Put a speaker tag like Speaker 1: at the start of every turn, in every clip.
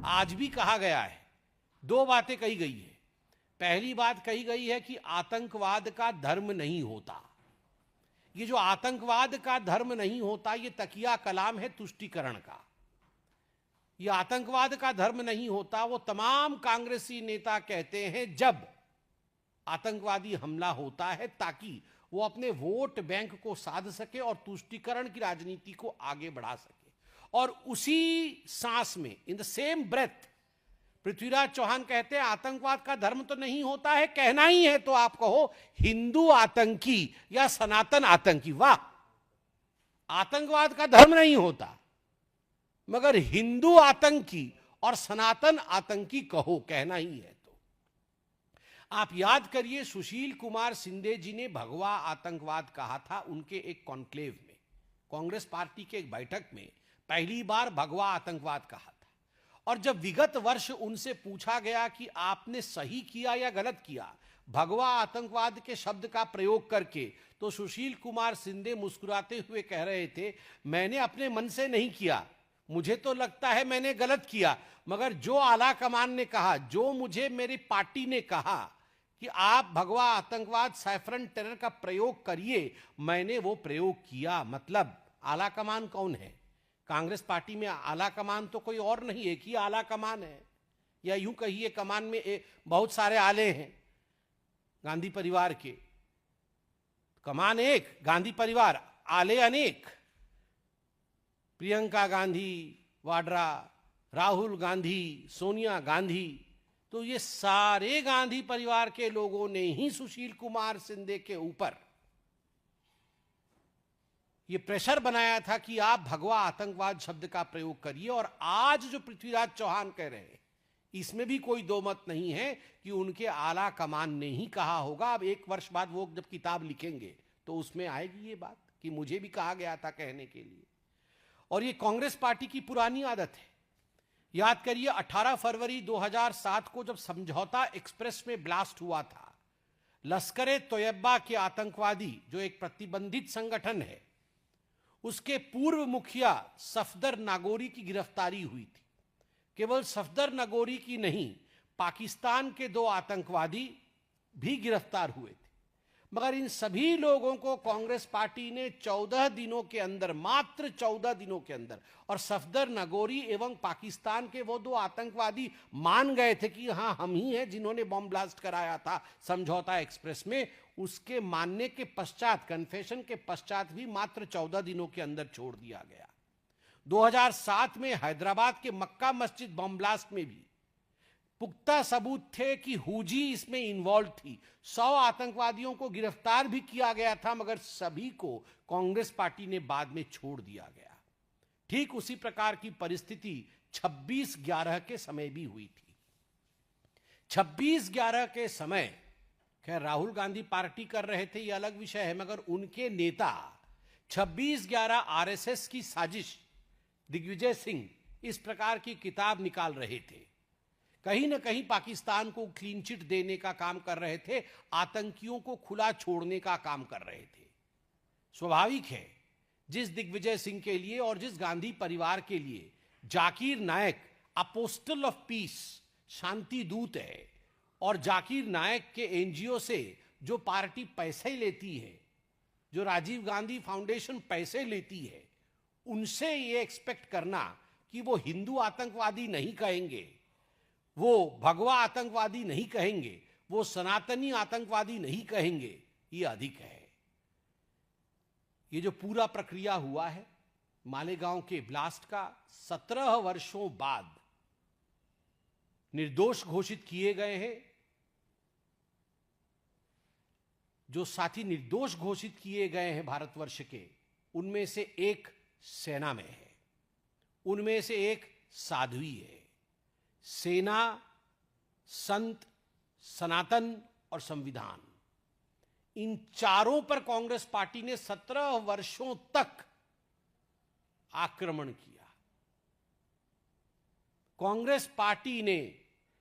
Speaker 1: आज भी कहा गया है। दो बातें कही गई है। पहली बात कही गई है कि आतंकवाद का धर्म नहीं होता। ये जो आतंकवाद का धर्म नहीं होता, ये तकिया कलाम है तुष्टीकरण का। ये आतंकवाद का धर्म नहीं होता, वो तमाम कांग्रेसी नेता कहते हैं जब आतंकवादी हमला होता है ताकि वो अपने वोट बैंक को साध सके और तुष्टीकरण की राजनीति को आगे बढ़ा सके। और उसी सांस में, in the same breath, Prithviraj Chauhan कहते हैं आतंकवाद का धर्म तो नहीं होता है, कहना ही है तो आप कहो हिंदू आतंकी या सनातन आतंकी। वाह, आतंकवाद का धर्म नहीं होता मगर हिंदू आतंकी और सनातन आतंकी कहो, कहना ही है तो। आप याद करिए, सुशील कुमार शिंदे जी ने भगवा आतंकवाद कहा था उनके एक कॉन्क्लेव में, कांग्रेस पार्टी के एक बैठक में पहली बार भगवा आतंकवाद कहा था। और जब विगत वर्ष उनसे पूछा गया कि आपने सही किया या गलत किया भगवा आतंकवाद के शब्द का प्रयोग करके, तो सुशील कुमार शिंदे मुस्कुराते हुए कह रहे थे, मैंने अपने मन से नहीं किया, मुझे तो लगता है मैंने गलत किया, मगर जो आला कमान ने कहा, जो मुझे मेरी पार्टी ने कहा कि आप भगवा आतंकवाद सैफरन टेरर का प्रयोग करिए, मैंने वो प्रयोग किया। मतलब आला कमान कौन है? कांग्रेस पार्टी में आला कमान तो कोई और नहीं, एक ही आला कमान है, या यूं कहिए कमान में बहुत सारे आले हैं। गांधी परिवार के कमान एक, गांधी परिवार, आले अनेक। प्रियंका गांधी वाड्रा, राहुल गांधी, सोनिया गांधी, तो ये सारे गांधी परिवार के लोगों ने ही सुशील कुमार शिंदे के ऊपर ये प्रेशर बनाया था कि आप भगवा आतंकवाद शब्द का प्रयोग करिए। और आज जो पृथ्वीराज चौहान कह रहे हैं, इसमें भी कोई दो मत नहीं है कि उनके आला कमान ने ही कहा होगा। अब एक वर्ष बाद वो जब किताब लिखेंगे तो उसमें आएगी ये बात कि मुझे भी कहा गया था कहने के लिए। और ये कांग्रेस पार्टी की पुरानी आदत है। याद करिए 18 फरवरी 2007 को जब समझौता एक्सप्रेस में ब्लास्ट हुआ था, लश्कर-ए तोयबा के आतंकवादी, जो एक प्रतिबंधित संगठन है, उसके पूर्व मुखिया सफदर नागोरी की गिरफ्तारी हुई थी। केवल सफदर नागोरी की नहीं, पाकिस्तान के 2 आतंकवादी भी गिरफ्तार हुए थे। मगर इन सभी लोगों को कांग्रेस पार्टी ने 14 दिनों के अंदर, मात्र 14 दिनों के अंदर, और सफदर नागोरी एवं पाकिस्तान के वो 2 आतंकवादी मान गए थे कि हाँ हम ही हैं जिन्होंने बम ब्लास्ट कराया था समझौता एक्सप्रेस में, उसके मानने के पश्चात, कन्फेशन के पश्चात भी मात्र 14 दिनों के अंदर छोड़ दिया गया। 2007 में हैदराबाद के मक्का मस्जिद बम ब्लास्ट में भी पुख्ता सबूत थे कि हुजी इसमें इन्वॉल्व थी। 100 आतंकवादियों को गिरफ्तार भी किया गया था, मगर सभी को कांग्रेस पार्टी ने बाद में छोड़ दिया गया। ठीक उसी प्रकार की परिस्थिति 26/11 के समय भी हुई थी। 26/11 के समय, खैर राहुल गांधी पार्टी कर रहे थे, यह अलग विषय है, मगर उनके नेता 26/11 आरएसएस की साजिश, दिग्विजय सिंह, इस प्रकार की किताब निकाल रहे थे। कहीं ना कहीं पाकिस्तान को क्लीन चिट देने का काम कर रहे थे, आतंकियों को खुला छोड़ने का काम कर रहे थे। स्वाभाविक है, जिस दिग्विजय सिंह के लिए और जिस गांधी परिवार के लिए जाकिर नायक अपोस्टल ऑफ पीस, शांति दूत है, और जाकिर नायक के एनजीओ से जो पार्टी पैसे लेती है, जो राजीव गांधी फाउंडेशन पैसे लेती है, उनसे ये एक्सपेक्ट करना कि वो हिंदू आतंकवादी नहीं कहेंगे, वो भगवा आतंकवादी नहीं कहेंगे, वो सनातनी आतंकवादी नहीं कहेंगे, ये अधिक है। ये जो पूरा प्रक्रिया हुआ है मालेगांव के ब्लास्ट का, 17 वर्षों बाद निर्दोष घोषित किए गए हैं। जो साथी निर्दोष घोषित किए गए हैं भारतवर्ष के, उनमें से एक सेना में है, उनमें से एक साध्वी है। सेना, संत, सनातन और संविधान, इन चारों पर कांग्रेस पार्टी ने 17 वर्षों तक आक्रमण किया। कांग्रेस पार्टी ने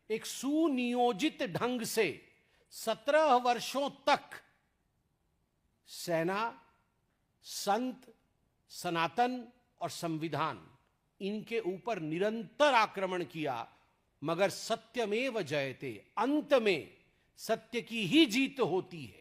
Speaker 1: एक सुनियोजित ढंग से 17 वर्षों तक सेना, संत, सनातन और संविधान, इनके ऊपर निरंतर आक्रमण किया, मगर सत्यमेव जयते, अंत में सत्य की ही जीत होती है।